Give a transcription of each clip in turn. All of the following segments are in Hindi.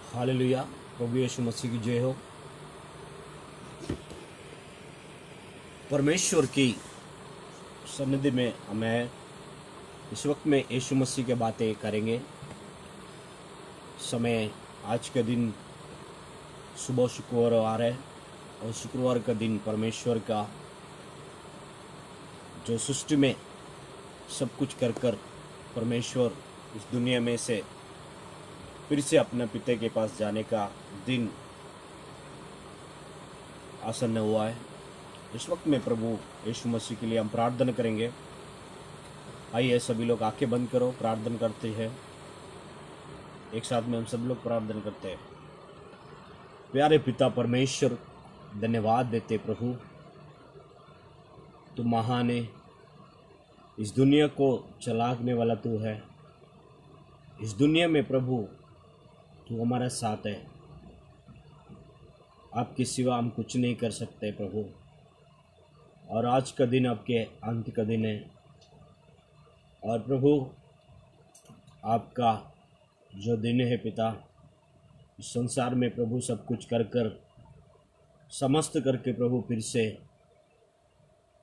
हालेलुया। प्रभु यीशु मसीह की जय हो। परमेश्वर की सन्निधि में हमें इस वक्त में यीशु मसीह की बातें करेंगे। समय आज का दिन सुबह शुक्रवार है और शुक्रवार का दिन परमेश्वर का जो सृष्टि में सब कुछ कर परमेश्वर इस दुनिया में से फिर से अपने पिता के पास जाने का दिन आसन्न हुआ है। इस वक्त में प्रभु यीशु मसीह के लिए हम प्रार्थना करेंगे। आइए सभी लोग आंखें बंद करो, प्रार्थना करते हैं। एक साथ में हम सब लोग प्रार्थना करते हैं। प्यारे पिता परमेश्वर, धन्यवाद देते प्रभु, तू महान है, इस दुनिया को चलाने वाला तू है। इस दुनिया में प्रभु तू हमारा साथ है, आपके सिवा हम कुछ नहीं कर सकते प्रभु। और आज का दिन आपके अंत का दिन है और प्रभु आपका जो दिन है पिता, इस संसार में प्रभु सब कुछ कर समस्त करके प्रभु फिर से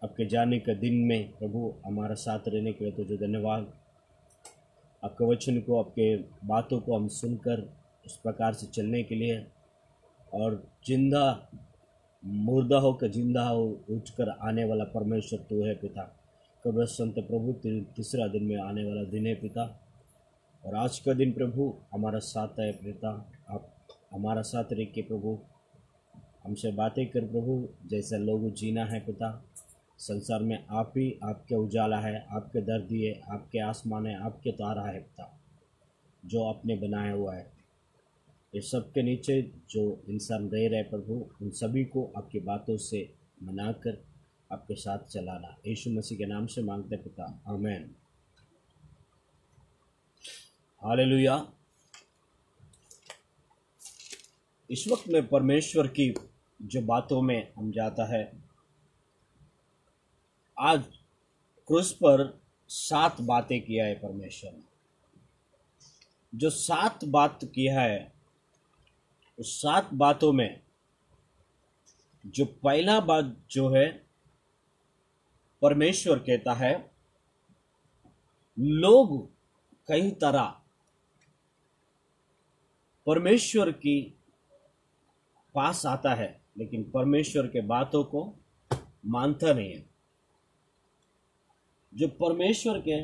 आपके जाने का दिन में प्रभु हमारा साथ रहने के लिए तुझे धन्यवाद। आपके वचन को, आपके बातों को हम सुनकर उस प्रकार से चलने के लिए और जिंदा मुर्दा होकर जिंदा हो उठकर आने वाला परमेश्वर तू है पिता। कब्र संत प्रभु तीसरा दिन में आने वाला दिन है पिता। और आज का दिन प्रभु हमारा साथ है पिता। आप हमारा साथ रह के प्रभु हमसे बातें कर प्रभु, जैसा लोग जीना है पिता। संसार में आप ही, आपके उजाला है, आपके दर्दी है, आपके आसमान है, आपके तारा है पिता, जो आपने बनाया हुआ है। इस सब के नीचे जो इंसान रह रहे प्रभु, उन सभी को आपकी बातों से मनाकर आपके साथ चलाना, यीशु मसीह के नाम से मांगते पिता, आमीन। हालेलुया। इस वक्त में परमेश्वर की जो बातों में हम जाता है, आज क्रूस पर 7 बातें किया है परमेश्वर ने। जो 7 बात किया है, उस 7 बातों में जो पहला बात जो है, परमेश्वर कहता है लोग कई तरह परमेश्वर की पास आता है लेकिन परमेश्वर के बातों को मानता नहीं है। जो परमेश्वर के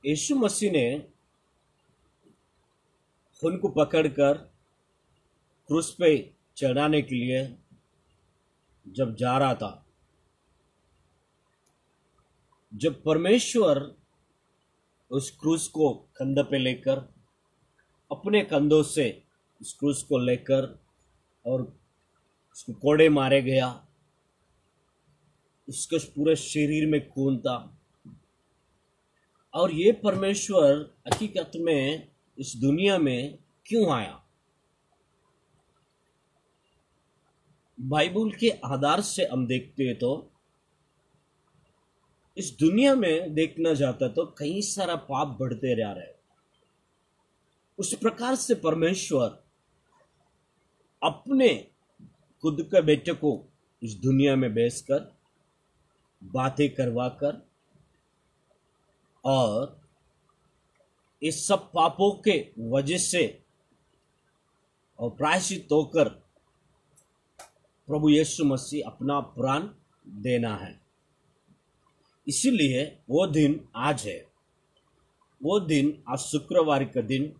यीशु मसीह ने उनको पकड़कर क्रूस पे चढ़ाने के लिए जब जा रहा था, जब परमेश्वर उस क्रूस को कंधे पे लेकर, अपने कंधों से उस क्रूस को लेकर और उसको कोड़े मारे गया, उसके पूरे शरीर में खून था। और ये परमेश्वर हकीकत में इस दुनिया में क्यों आया? बाइबल के आधार से हम देखते हैं तो इस दुनिया में देखना जाता तो कई सारा पाप बढ़ते रह रहे। उस प्रकार से परमेश्वर अपने खुद के बेटे को इस दुनिया में भेजकर बातें करवाकर और इस सब पापों के वजह से और प्रायश्चित होकर प्रभु यीशु मसीह अपना प्राण देना है। इसीलिए वो दिन आज है। वो दिन आज शुक्रवार का दिन।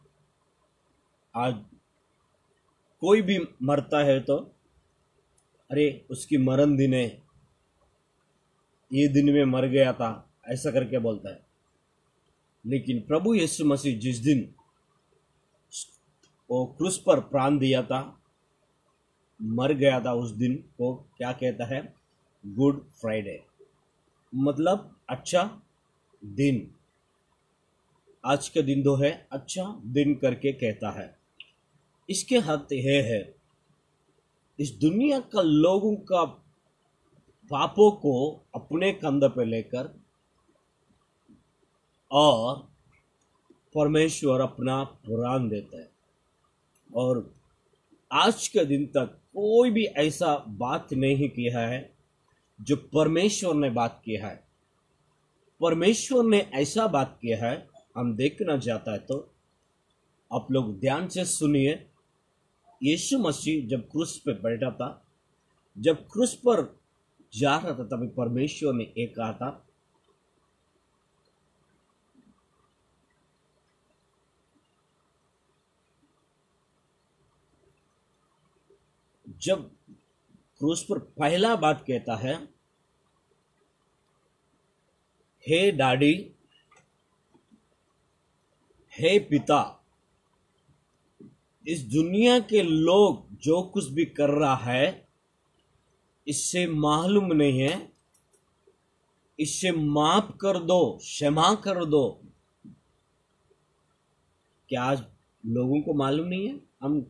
आज कोई भी मरता है तो अरे उसकी मरण दिन है, ये दिन में मर गया था, ऐसा करके बोलता है। लेकिन प्रभु यीशु मसीह जिस दिन वो क्रूस पर प्राण दिया था, मर गया था, उस दिन को क्या कहता है? गुड फ्राइडे, मतलब अच्छा दिन। आज का दिन तो है अच्छा दिन करके कहता है। इसके अर्थ यह है, इस दुनिया का लोगों का पापों को अपने कंधे पे लेकर, और परमेश्वर अपना प्राण देता है। और आज के दिन तक कोई भी ऐसा बात नहीं किया है जो परमेश्वर ने बात किया है। परमेश्वर ने ऐसा बात किया है, हम देखना चाहता है तो आप लोग ध्यान से सुनिए। यीशु मसीह जब क्रूस पे बैठा था, जब क्रूस पर जा रहा था, तभी परमेश्वर ने एक कहा था, जब क्रूस पर पहला बात कहता है, हे डैडी, हे पिता, इस दुनिया के लोग जो कुछ भी कर रहा है इससे मालूम नहीं है, इससे माफ कर दो, क्षमा कर दो। क्या आज लोगों को मालूम नहीं है? हम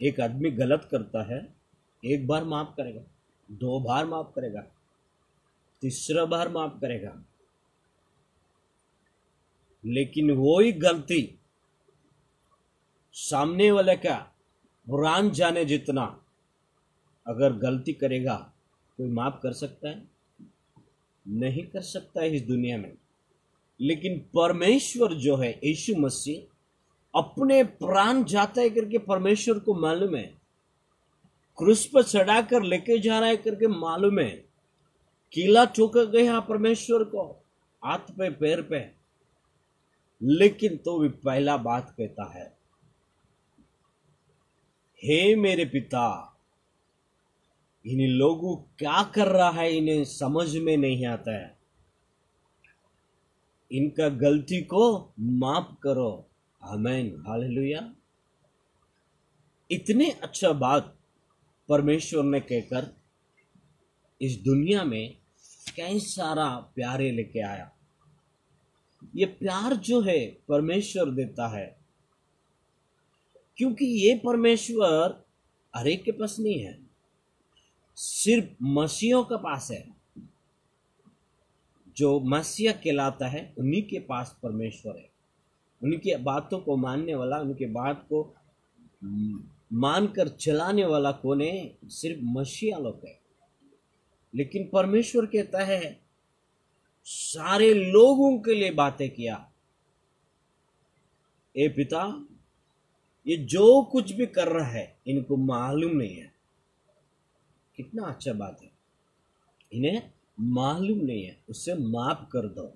एक आदमी गलत करता है, एक बार माफ करेगा, दो बार माफ करेगा, तीसरा बार माफ करेगा, लेकिन वही गलती सामने वाले का पुरान जाने जितना अगर गलती करेगा, कोई माफ कर सकता है? नहीं कर सकता है इस दुनिया में। लेकिन परमेश्वर जो है, यीशु मसीह अपने प्राण जाता है करके परमेश्वर को मालूम है, क्रूस पर चढ़ाकर लेके जा रहा है करके मालूम है, कीला ठोक गया परमेश्वर को हाथ पे पैर पे, लेकिन तो भी पहला बात कहता है, हे मेरे पिता, इन लोगों क्या कर रहा है इन्हें समझ में नहीं आता है, इनका गलती को माफ करो। आमीन, हालेलुया। इतने अच्छा बात परमेश्वर ने कहकर इस दुनिया में कई सारा प्यारे लेके आया। ये प्यार जो है परमेश्वर देता है, क्योंकि ये परमेश्वर हर एक के पास नहीं है, सिर्फ मसीहों के पास है। जो मसीहा कहलाता है उन्हीं के पास परमेश्वर है। उनकी बातों को मानने वाला, उनके बात को मानकर चलाने वाला कौन है? सिर्फ मसीहा लोग है। लेकिन परमेश्वर कहता है सारे लोगों के लिए बातें किया। ए पिता, ये जो कुछ भी कर रहा है इनको मालूम नहीं है। कितना अच्छा बात है, इन्हें मालूम नहीं है, उससे माफ कर दो।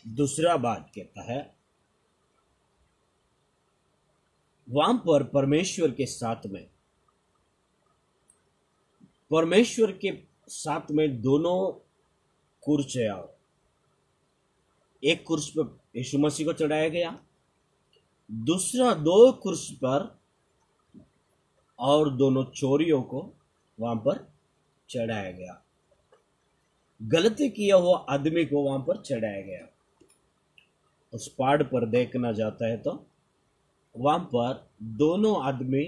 दूसरा बात कहता है, वहां पर परमेश्वर के साथ में दोनों कुर्स है। एक कुर्स पर यीशु मसीह को चढ़ाया गया, दूसरा दो कुर्स पर और दोनों चोरियों को वहां पर चढ़ाया गया। गलती किया हुआ आदमी को वहां पर चढ़ाया गया। उस पहाड़ पर देखना जाता है तो वहां पर दोनों आदमी,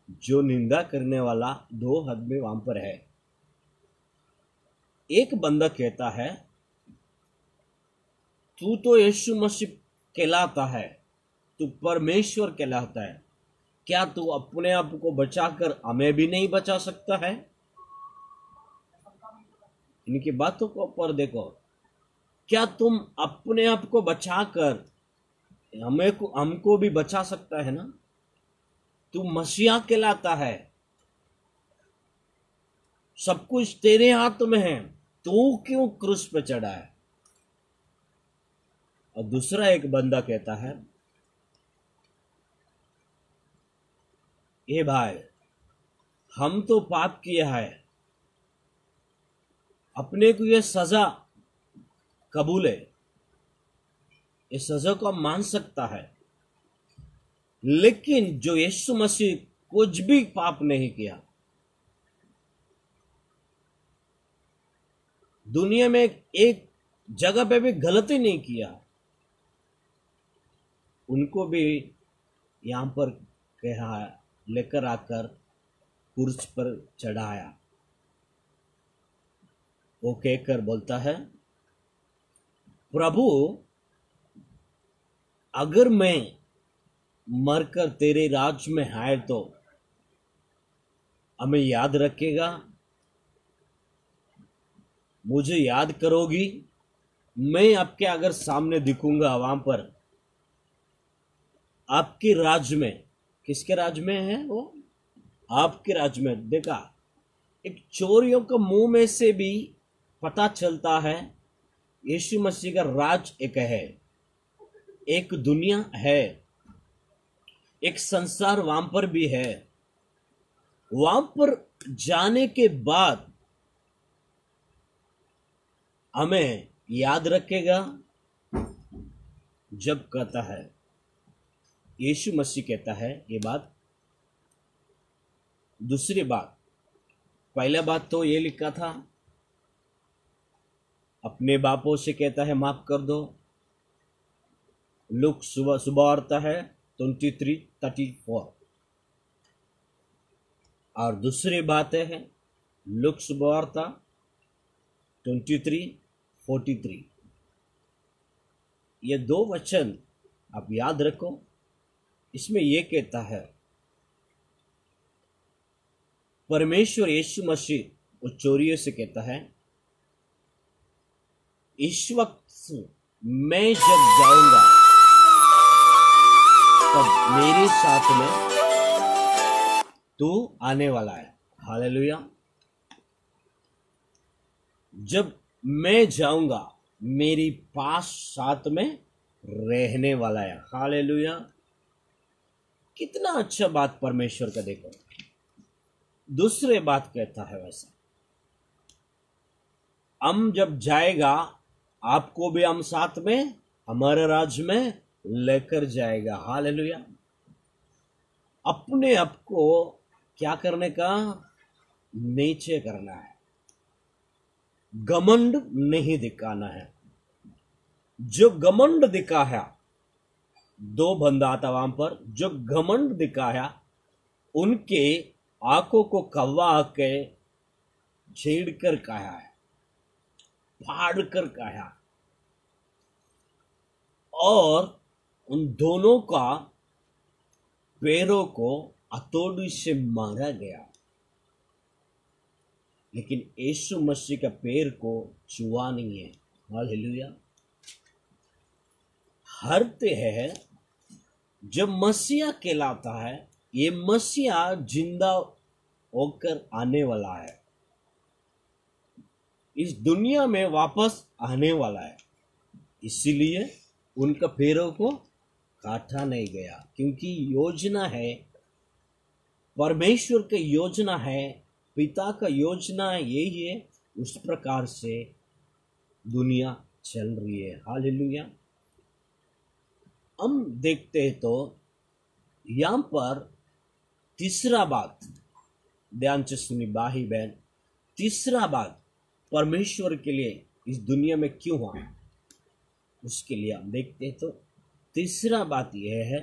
जो निंदा करने वाला दो आदमी वहां पर है। एक बंदा कहता है, तू तो यीशु मसीह कहलाता है, तू परमेश्वर कहलाता है, क्या तू अपने आप को बचाकर हमें भी नहीं बचा सकता है? इनकी बातों को पर देखो, क्या तुम अपने आप को बचाकर हमको भी बचा सकता है ना? तू मसीहा कहलाता है, सब कुछ तेरे हाथ में है, तू क्यों क्रूस पे चढ़ा है? और दूसरा एक बंदा कहता है, ए भाई, हम तो पाप किया है, अपने को ये सजा कबूल है, इस सजा को मान सकता है, लेकिन जो यीशु मसीह कुछ भी पाप नहीं किया, दुनिया में एक जगह पे भी गलती नहीं किया, उनको भी यहां पर कहा लेकर आकर कुर्स पर चढ़ाया। वो कहकर बोलता है, प्रभु अगर मैं मरकर तेरे राज्य में आए तो हमें याद रखेगा, मुझे याद करोगी? मैं आपके अगर सामने दिखूंगा वहां पर, आपके राज्य में, किसके राज्य में है वो? आपके राज्य में। देखा, एक चोरियों के मुंह में से भी पता चलता है यीशु मसीह का राज एक है, एक दुनिया है, एक संसार वहां पर भी है। वहां पर जाने के बाद हमें याद रखेगा जब कहता है, यीशु मसीह कहता है ये बात। दूसरी बात, पहला बात तो ये लिखा था, अपने बापों से कहता है माफ कर दो। लुक सुवार्ता है 23:34। और दूसरी बात है लुक सुवार्ता 23:43। ये दो वचन आप याद रखो। इसमें यह कहता है, परमेश्वर यीशु मसीह उस चोरियों से कहता है, इस वक्त मैं जब जाऊंगा तब मेरे साथ में तू आने वाला है। हालेलुया। जब मैं जाऊंगा मेरी पास साथ में रहने वाला है। हालेलुया। कितना अच्छा बात परमेश्वर का। देखो, दूसरे बात कहता है वैसा, हम जब जाएगा आपको भी हम साथ में हमारे राज्य में लेकर जाएगा। हालेलुया। अपने आप को क्या करने का? नीचे करना है, घमंड नहीं दिखाना है। जो घमंड दिखाया, दो बंदा था वहां पर, जो घमंड दिखाया उनके आंखों को कव्वा के छेड़ कर कहा है, फाड़ कर कहा, और उन दोनों का पैरों को हथौड़ी से मारा गया, लेकिन यीशु मसीह का पैर को छुआ नहीं है। हालेलुया। हरते है जब मसीहा कहलाता है, ये मसीहा जिंदा होकर आने वाला है, इस दुनिया में वापस आने वाला है, इसीलिए उनका पैरों को काटा नहीं गया, क्योंकि योजना है, परमेश्वर की योजना है, पिता का योजना यही है, उस प्रकार से दुनिया चल रही है। हालेलुया। हम देखते हैं तो यहां पर तीसरा बात, ध्यान से सुनी भाई बहन, तीसरा बात परमेश्वर के लिए इस दुनिया में क्यों हुआ, उसके लिए हम देखते हैं तो तीसरा बात यह है,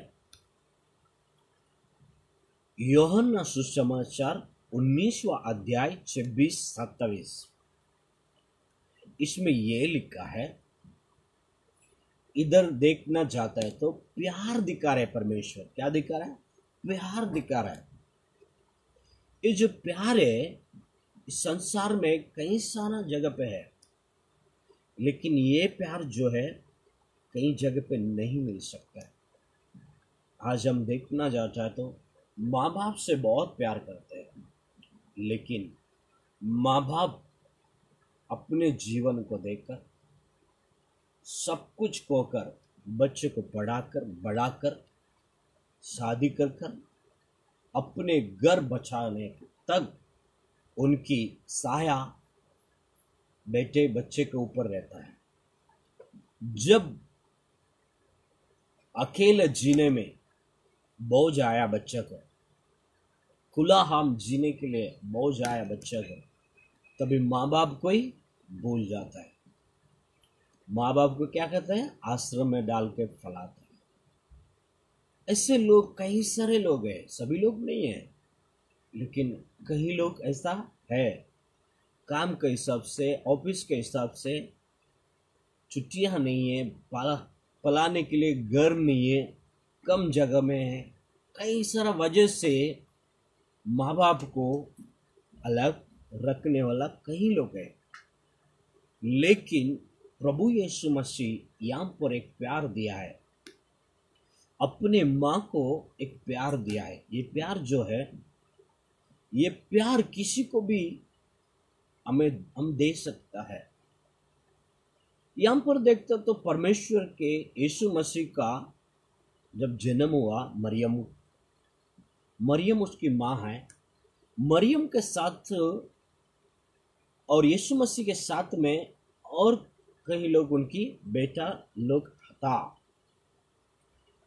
यूहन्ना सुसमाचार 19वां अध्याय 26-27। इसमें यह लिखा है, इधर देखना चाहता है तो प्यार दिखा रहा है परमेश्वर। क्या दिखा रहा है? प्यार दिखा रहा है। ये जो प्यार है इस संसार में कई सारा जगह पे है, लेकिन ये प्यार जो है कई जगह पे नहीं मिल सकता है। आज हम देखना चाहता है तो माँ बाप से बहुत प्यार करते हैं, लेकिन माँ बाप अपने जीवन को देखकर सब कुछ खोकर बच्चे को बढ़ाकर शादी कर अपने घर बचाने तक उनकी साया बेटे बच्चे के ऊपर रहता है। जब अकेले जीने में बोझ आया बच्चे को, खुला हम जीने के लिए बोझ आया बच्चे को, तभी माँ बाप को ही भूल जाता है। माँ बाप को क्या कहते हैं? आश्रम में डाल के फलाते हैं। ऐसे लोग कई सारे लोग हैं, सभी लोग नहीं है, लेकिन कई लोग ऐसा है काम के हिसाब से, ऑफिस के हिसाब से छुट्टियां नहीं है, पलाने के लिए घर नहीं है, कम जगह में है, कई सारा वजह से माँ बाप को अलग रखने वाला कई लोग हैं। लेकिन प्रभु यीशु मसीह यहाँ पर एक प्यार दिया है, अपने माँ को एक प्यार दिया है। ये प्यार जो है, ये प्यार किसी को भी हम दे सकता है। यहाँ पर देखते तो परमेश्वर के यीशु मसीह का जब जन्म हुआ, मरियम उसकी माँ है। मरियम के साथ और यीशु मसीह के साथ में और कई लोग उनकी बेटा लोग था।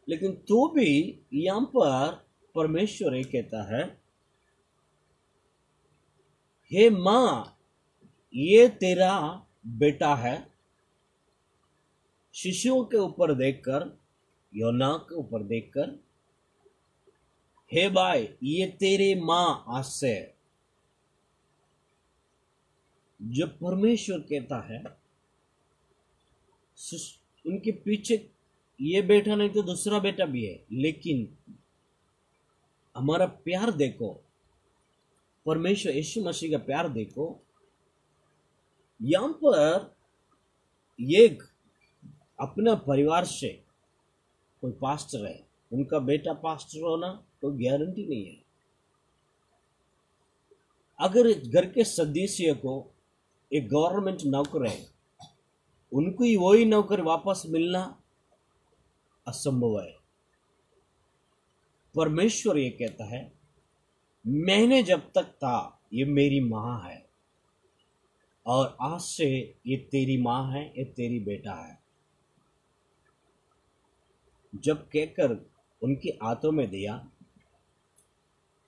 लेकिन तो भी यहाँ पर परमेश्वर ये कहता है, हे माँ, ये तेरा बेटा है। शिशुओं के ऊपर देखकर, योना के ऊपर देखकर, हे भाई, ये तेरे माँ आज से। जब परमेश्वर कहता है, उनके पीछे ये बेटा नहीं तो दूसरा बेटा भी है, लेकिन हमारा प्यार देखो, परमेश्वर यीशु मसीह का प्यार देखो। यहां पर एक अपना परिवार से कोई पास्टर है, उनका बेटा पास्टर होना कोई गारंटी नहीं है। अगर घर के सदस्य को एक गवर्नमेंट नौकर है, उनको ही वही नौकर वापस मिलना असंभव है। परमेश्वर ये कहता है, मैंने जब तक था ये मेरी माँ है, और आज से ये तेरी माँ है, ये तेरी बेटा है। जब कहकर उनके हाथों में दिया,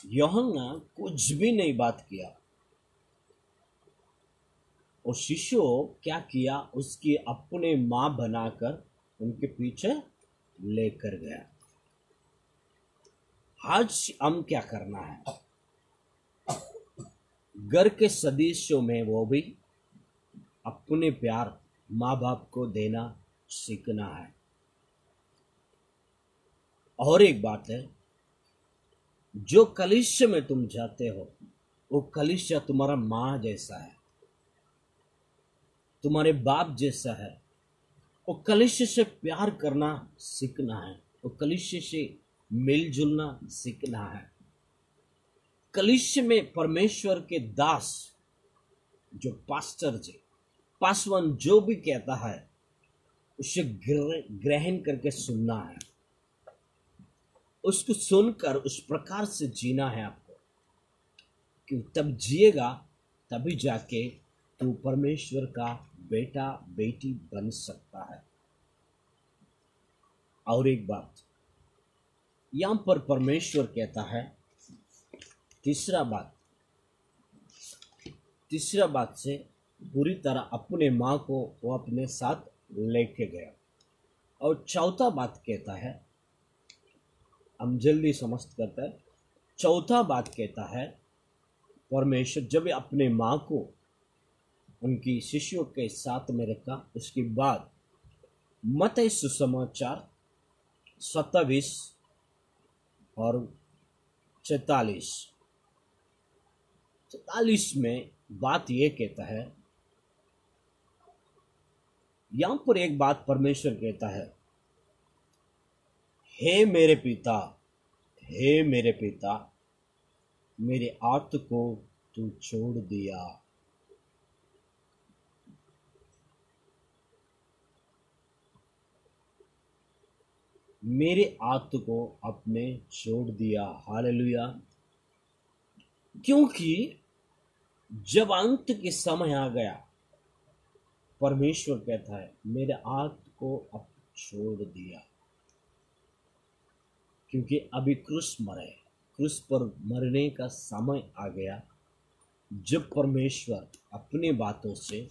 यूहन्ना कुछ भी नहीं बात किया। और शिष्य क्या किया, उसकी अपने माँ बनाकर उनके पीछे लेकर गया। आज हम क्या करना है, घर के सदस्यों में वो भी अपने प्यार माँ बाप को देना सीखना है। और एक बात है, जो कलीसिया में तुम जाते हो, वो कलीसिया तुम्हारा माँ जैसा है, तुम्हारे बाप जैसा है। वो कलीसिया से प्यार करना सीखना है, वो कलीसिया से मिलजुलना सीखना है। कलीसिया में परमेश्वर के दास, जो पास्टर जी, पासवान जो भी कहता है, उसे ग्रहण करके सुनना है, उसको सुनकर उस प्रकार से जीना है आपको, कि तब जिएगा तभी जाके तू परमेश्वर का बेटा बेटी बन सकता है। और एक बात यहां पर परमेश्वर कहता है, तीसरा बात से पूरी तरह अपने माँ को वो अपने साथ लेके गया। और चौथा बात कहता है, हम जल्दी समझ करते हैं। चौथा बात कहता है, परमेश्वर जब अपने माँ को उनकी शिष्यों के साथ में रखा, उसके बाद मत्ती सुसमाचार 27 और 44 में बात यह कहता है, यहां पर एक बात परमेश्वर कहता है, हे मेरे पिता, मेरे आत्मा को तू छोड़ दिया। मेरे आत्मा को अपने छोड़ दिया। हालेलुया। क्योंकि जब अंत के समय आ गया, परमेश्वर कहता है, मेरे आत्मा को अब छोड़ दिया। क्योंकि अभी क्रूस पर मरने का समय आ गया, जब परमेश्वर अपने बातों से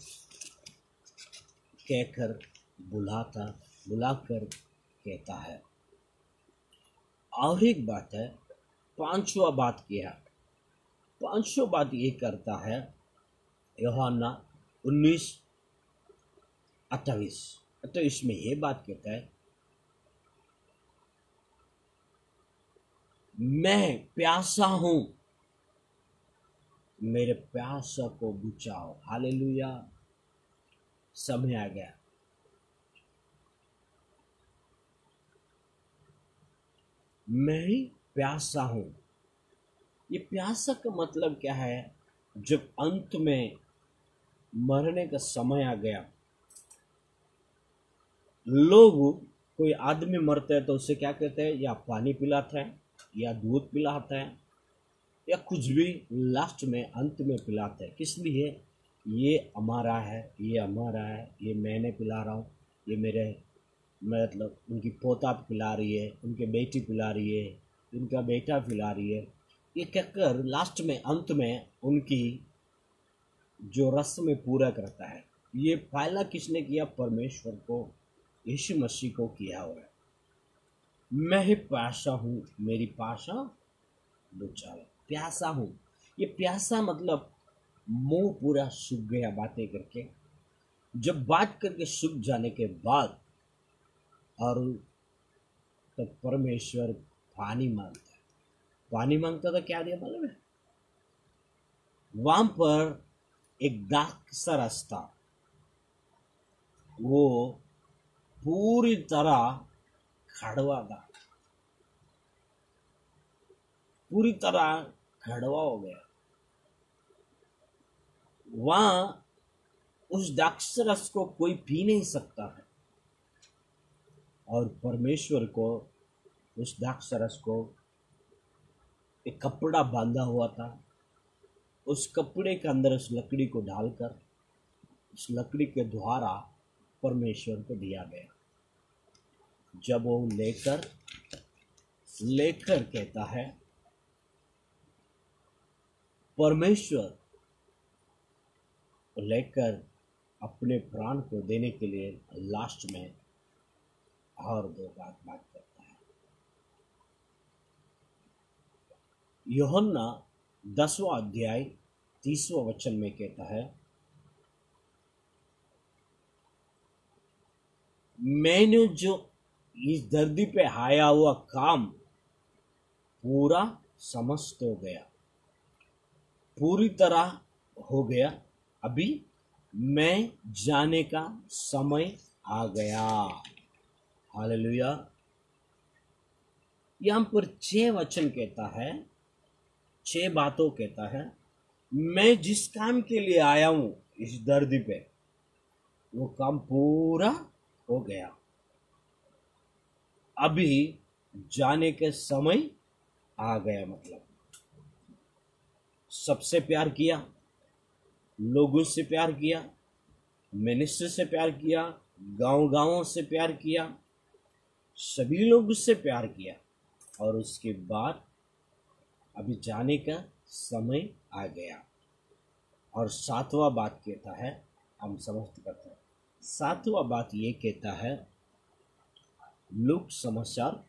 कहकर बुलाकर कहता है। और एक बात है, पांचवा बात ये करता है, यूहन्ना 19:28 तो इसमें ये बात कहता है, मैं प्यासा हूं, मेरे प्यासा को बुझाओ। हालेलुया, समय आ गया। मैं ही प्यासा हूं। ये प्यासा का मतलब क्या है? जब अंत में मरने का समय आ गया, लोग, कोई आदमी मरता है तो उसे क्या कहते हैं? या पानी पिलाता है, या दूध पिलाता है, या कुछ भी लास्ट में अंत में पिलाता है। किस लिए? ये हमारा है, ये हमारा है, ये मैंने पिला रहा हूँ, ये मेरे, मतलब उनकी पोता पिला रही है, उनके बेटी पिला रही है, उनका बेटा पिला रही है। ये कहकर लास्ट में अंत में उनकी जो रस्म पूरा करता है। ये पहला किसने किया? परमेश्वर को, यीशु मसीह को किया हुआ है। मैं ही प्यासा हूँ, मेरी प्यासा बुझाओ। प्यासा हूँ, ये प्यासा मतलब मुंह पूरा सूख गया बातें करके। जब बात करके सूख जाने के बाद और तब परमेश्वर पानी मांगता है। पानी मांगता था, क्या दिया मालूम है? वहां पर एक दाग सा रास्ता, वो पूरी तरह खड़वा था, पूरी तरह खड़वा हो गया। वहां उस दाक्षरस को कोई पी नहीं सकता है, और परमेश्वर को उस दाक्षरस को एक कपड़ा बांधा हुआ था। उस कपड़े के अंदर उस लकड़ी को डालकर, उस लकड़ी के द्वारा परमेश्वर को दिया गया। जब वो लेकर कहता है, परमेश्वर लेकर अपने प्राण को देने के लिए लास्ट में और दो बात करता है। यूहन्ना 10वां अध्याय 30वां वचन में कहता है, मैंने जो इस धरती पे आया हुआ काम पूरा समस्त हो गया, पूरी तरह हो गया। अभी मैं जाने का समय आ गया। हालेलुया। यहां पर 6 वचन कहता है, 6 बातों कहता है। मैं जिस काम के लिए आया हूं इस धरती पे, वो काम पूरा हो गया। अभी जाने के समय आ गया। मतलब सबसे प्यार किया, लोगों से प्यार किया, मिनिस्टर से प्यार किया, गांवों से प्यार किया, सभी लोग उससे प्यार किया, और उसके बाद अभी जाने का समय आ गया। और 7वां बात कहता है, हम समझ करते हैं। 7वां बात ये कहता है, लूक समाचार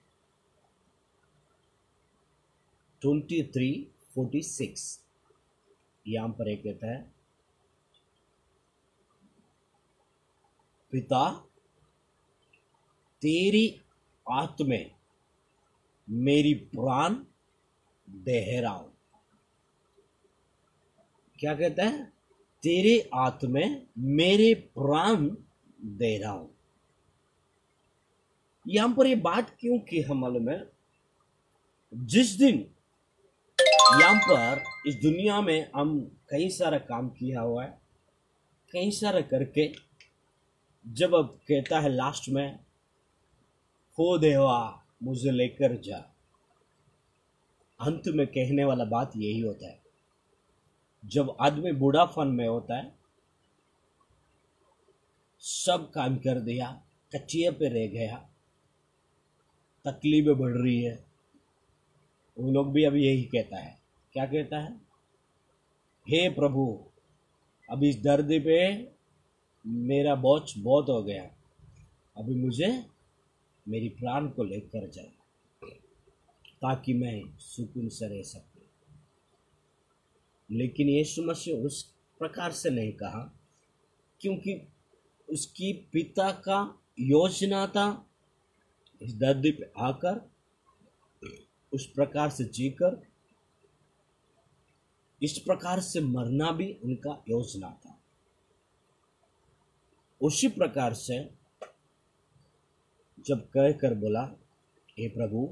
23:46, यहां पर एक कहता है, पिता तेरी आत्मा मेरी प्राण दे रहा हूं। क्या कहता है? तेरे आत्मा मेरे प्राण दे रहा हूं। यहां पर ये बात क्यों की है मालूम है? जिस दिन यहां पर इस दुनिया में हम कई सारा काम किया हुआ है, कई सारा करके जब अब कहता है लास्ट में, हो देवा मुझे लेकर जा, अंत में कहने वाला बात यही होता है। जब आदमी बूढ़ापन में होता है, सब काम कर दिया, कच्चिए पे रह गया, तकलीफें बढ़ रही है, वो लोग भी अभी यही कहता है। क्या कहता है? हे प्रभु, अब इस दर्द पे मेरा बोझ बहुत हो गया, अभी मुझे मेरी प्राण को लेकर जाए, ताकि मैं सुकून से रह सकूं। लेकिन यीशु मसीह उस प्रकार से नहीं कहा, क्योंकि उसकी पिता का योजना था इस धरती पे आकर उस प्रकार से जीकर इस प्रकार से मरना भी उनका योजना था। उसी प्रकार से जब कहकर बोला, हे प्रभु,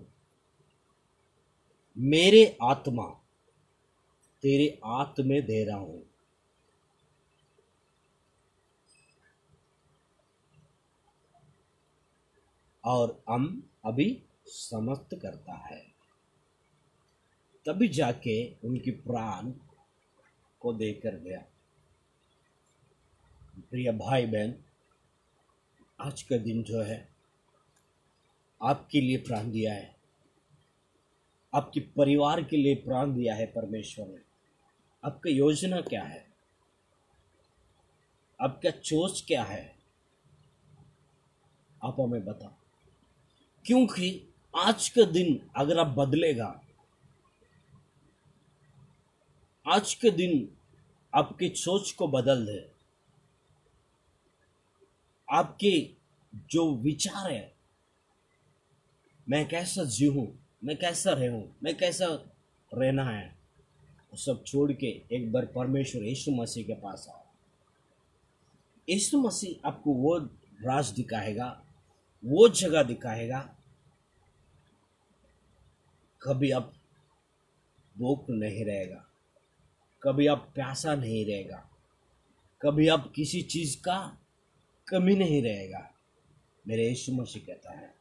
मेरे आत्मा तेरे हाथ में दे रहा हूं, और हम अभी समाप्त करता है, तभी जाके उनकी प्राण को देकर गया। प्रिय भाई बहन, आज का दिन जो है आपके लिए प्राण दिया है, आपके परिवार के लिए प्राण दिया है परमेश्वर ने। आपका योजना क्या है? आपका सोच क्या है? आप हमें बताओ, क्योंकि आज का दिन अगर आप बदलेगा, आज के दिन आपकी सोच को बदल दे, आपके जो विचार है, मैं कैसा जीऊं, मैं कैसा रहूं, मैं कैसा रहना है, वो सब छोड़ के एक बार परमेश्वर यीशु मसीह के पास आओ। यीशु मसीह आपको वो राज दिखाएगा, वो जगह दिखाएगा। कभी आप भूख नहीं रहेगा, कभी आप प्यासा नहीं रहेगा, कभी आप किसी चीज का कमी नहीं रहेगा। मेरे यीशु मसीह कहता है,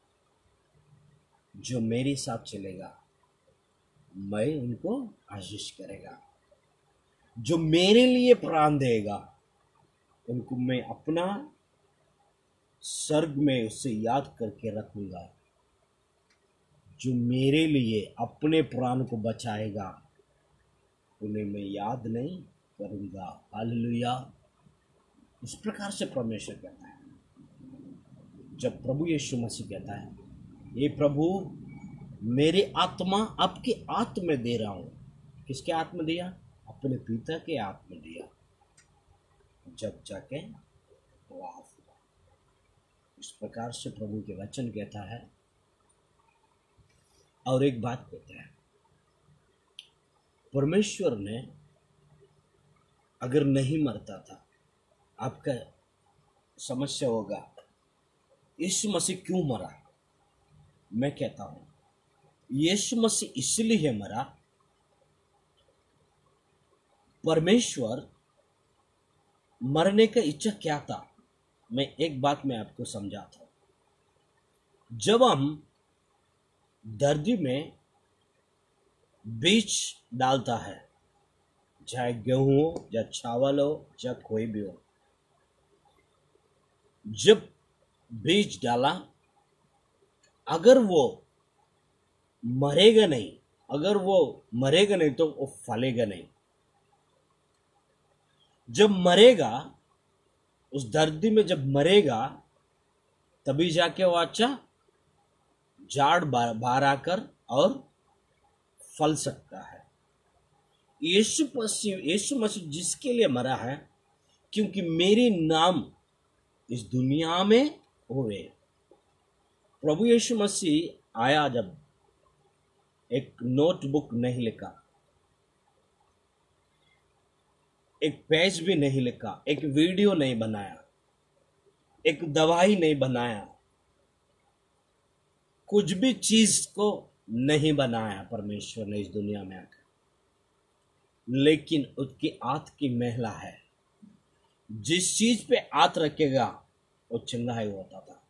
जो मेरे साथ चलेगा मैं उनको आशीष करेगा, जो मेरे लिए प्राण देगा उनको मैं अपना स्वर्ग में उससे याद करके रखूंगा। जो मेरे लिए अपने प्राण को बचाएगा उन्हें मैं याद नहीं करूंगा। हालेलुया। इस प्रकार से परमेश्वर कहता है। जब प्रभु यीशु मसीह कहता है, ये प्रभु मेरे आत्मा आपके हाथ में दे रहा हूं, किसके हाथ में दिया? अपने पिता के हाथ में दिया। जब जाके लाभ हुआ। इस प्रकार से प्रभु के वचन कहता है। और एक बात कहता है, परमेश्वर ने अगर नहीं मरता था, आपका समस्या होगा यीशु मसीह क्यों मरा। मैं कहता हूं यीशु मसीह इसलिए मरा, परमेश्वर मरने का इच्छा क्या था। मैं एक बात मैं आपको समझाता हूं। जब हम धरती में बीज डालता है, चाहे गेहूं हो, या चावल हो, या कोई भी हो, जब बीज डाला, अगर वो मरेगा नहीं, तो वो फलेगा नहीं। जब मरेगा, उस धरती में जब मरेगा, तभी जाके वो अच्छा झाड़ बाहर आकर और फल सकता है। यीशु मसीह जिसके लिए मरा है, क्योंकि मेरे नाम इस दुनिया में हुए। प्रभु यीशु मसीह आया जब, एक नोटबुक नहीं लिखा, एक पेज भी नहीं लिखा, एक वीडियो नहीं बनाया, एक दवाई नहीं बनाया, कुछ भी चीज को नहीं बनाया परमेश्वर ने इस दुनिया में आकर। लेकिन उसकी हाथ की महिला है, जिस चीज पे हाथ रखेगा वो चंगाई होता था।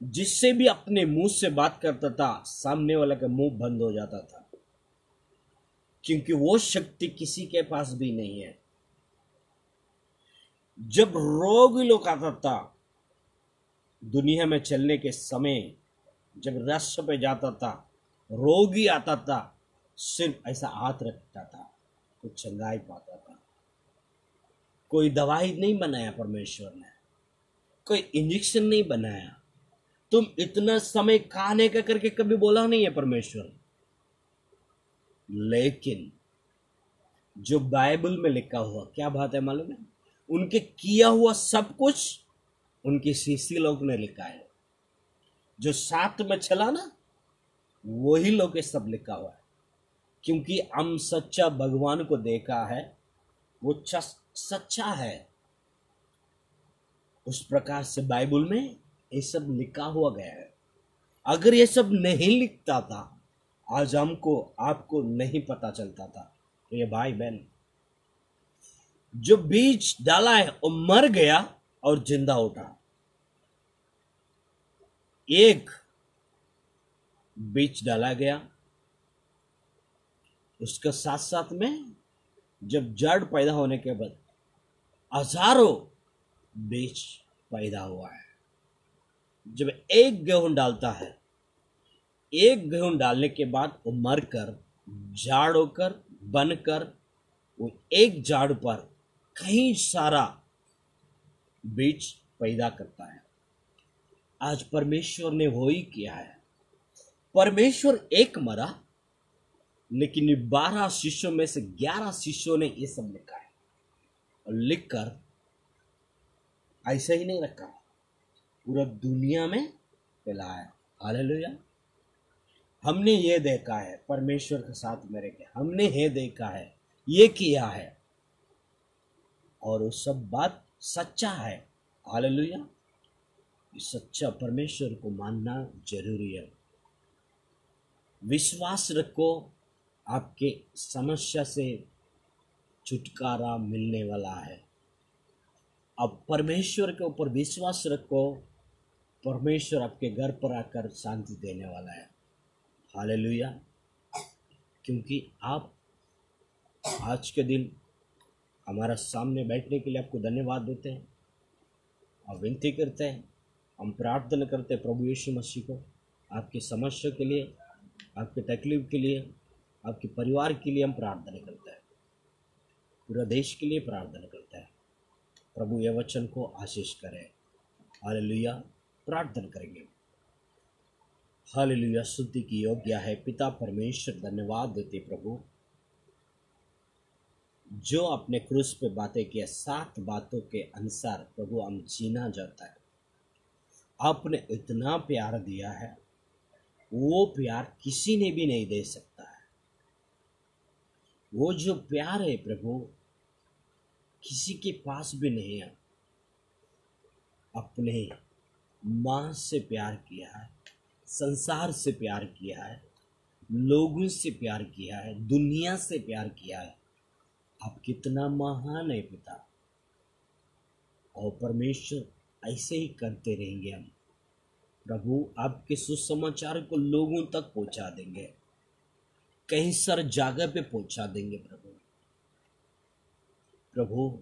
जिससे भी अपने मुंह से बात करता था, सामने वाला का मुंह बंद हो जाता था, क्योंकि वो शक्ति किसी के पास भी नहीं है। जब रोगी लोग आता था दुनिया में चलने के समय, जब रास्ते पे जाता था, रोगी आता था, सिर्फ ऐसा हाथ रखता था तो चंगाई पाता था। कोई दवाई नहीं बनाया परमेश्वर ने, कोई इंजेक्शन नहीं बनाया। तुम इतना समय खाने का करके कभी बोला नहीं है परमेश्वर। लेकिन जो बाइबल में लिखा हुआ, क्या बात है मालूम है, उनके किया हुआ सब कुछ उनके शिष्य लोग ने लिखा है। जो साथ में चला ना, वही लोग ये सब लिखा हुआ है। क्योंकि हम सच्चा भगवान को देखा है, वो सच्चा है। उस प्रकार से बाइबल में ये सब लिखा हुआ गया है। अगर ये सब नहीं लिखता था, आज हमको आपको नहीं पता चलता था। तो ये भाई बहन, जो बीज डाला है वो मर गया और जिंदा उठा। एक बीज डाला गया, उसके साथ साथ में जब जड़ पैदा होने के बाद हजारों बीज पैदा हुआ है। जब एक गेहूं डालता है, एक गेहूं डालने के बाद वो मरकर झाड़ होकर बनकर वो एक झाड़ पर कई सारा बीज पैदा करता है। आज परमेश्वर ने वही किया है। परमेश्वर एक मरा, लेकिन 12 शिष्यों में से 11 शिष्यों ने ये सब लिखा है, और लिखकर ऐसा ही नहीं रखा, पूरा दुनिया में फैलाया। हालेलुया। हमने ये देखा है, परमेश्वर के साथ मेरे के हमने ये देखा है, ये किया है, और वो सब बात सच्चा है। हालेलुया। सच्चा परमेश्वर को मानना जरूरी है। विश्वास रखो, आपके समस्या से छुटकारा मिलने वाला है। अब परमेश्वर के ऊपर विश्वास रखो, परमेश्वर आपके घर पर आकर शांति देने वाला है। हालेलुया। क्योंकि आप आज के दिन हमारा सामने बैठने के लिए आपको धन्यवाद देते हैं और विनती करते हैं, हम प्रार्थना करते हैं प्रभु यीशु मसीह को, आपकी समस्या के लिए, आपके तकलीफ के लिए, आपके परिवार के लिए हम प्रार्थना करते हैं, पूरा देश के लिए प्रार्थना करते हैं। प्रभु ये वचन को आशीष करें। हालेलुया। प्रार्थना करेंगे। हालेलुया। स्तुति की योग्य है पिता परमेश्वर, धन्यवाद देते प्रभु, जो अपने क्रूस पे बातें किया, 7 बातों के अनुसार प्रभु हम जीना जाता है। आपने इतना प्यार दिया है, वो प्यार किसी ने भी नहीं दे सकता है। वो जो प्यार है प्रभु, किसी के पास भी नहीं है। अपने माँ से प्यार किया है, संसार से प्यार किया है, लोगों से प्यार किया है, दुनिया से प्यार किया है। आप कितना महान है पिता, और परमेश्वर ऐसे ही करते रहेंगे हम। प्रभु आपके सुसमाचार को लोगों तक पहुंचा देंगे, कहीं सर जगह पे पहुंचा देंगे प्रभु। प्रभु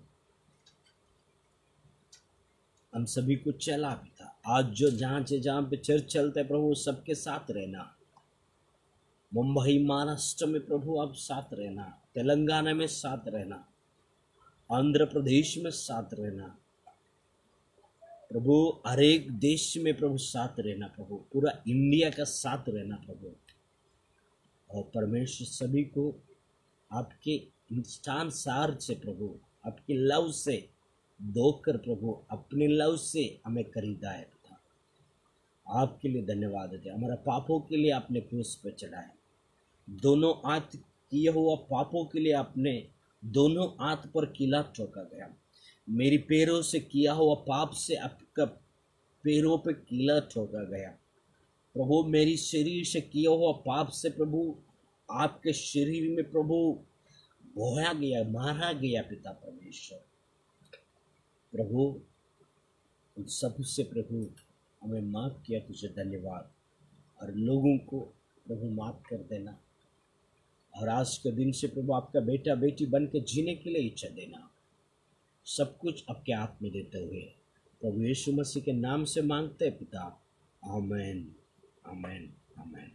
हम सभी को चला पिता, आज जो जहाँ से जहाँ पे चर्च चलते प्रभु सबके साथ रहना। मुंबई महाराष्ट्र में प्रभु आप साथ रहना, तेलंगाना में साथ रहना, आंध्र प्रदेश में साथ रहना प्रभु, हर एक देश में प्रभु साथ रहना प्रभु, पूरा इंडिया का साथ रहना प्रभु। और परमेश्वर सभी को आपके इंस्टान से प्रभु, आपके लव से धोकर प्रभु, अपने लव से हमें खरीदा है पिता। आपके लिए धन्यवाद देते। हमारा पापों के लिए आपने क्रूस पर चढ़ा है, दोनों हाथ किए हुआ पापों के लिए आपने दोनों हाथ पर किला ठोका गया। मेरी पैरों से किया हुआ पाप से आपका पैरों पे कीला ठोका गया प्रभु। मेरी शरीर से किया हुआ पाप से प्रभु आपके शरीर में प्रभु बोया गया, मारा गया पिता परमेश्वर। प्रभु उन सब से प्रभु हमें माफ किया, तुझे धन्यवाद। और लोगों को प्रभु माफ कर देना, और आज के दिन से प्रभु आपका बेटा बेटी बन के जीने के लिए इच्छा देना। सब कुछ आपके हाथ में देते हुए प्रभु यीशु मसीह के नाम से मांगते हैं पिता। आमीन, आमीन, आमीन।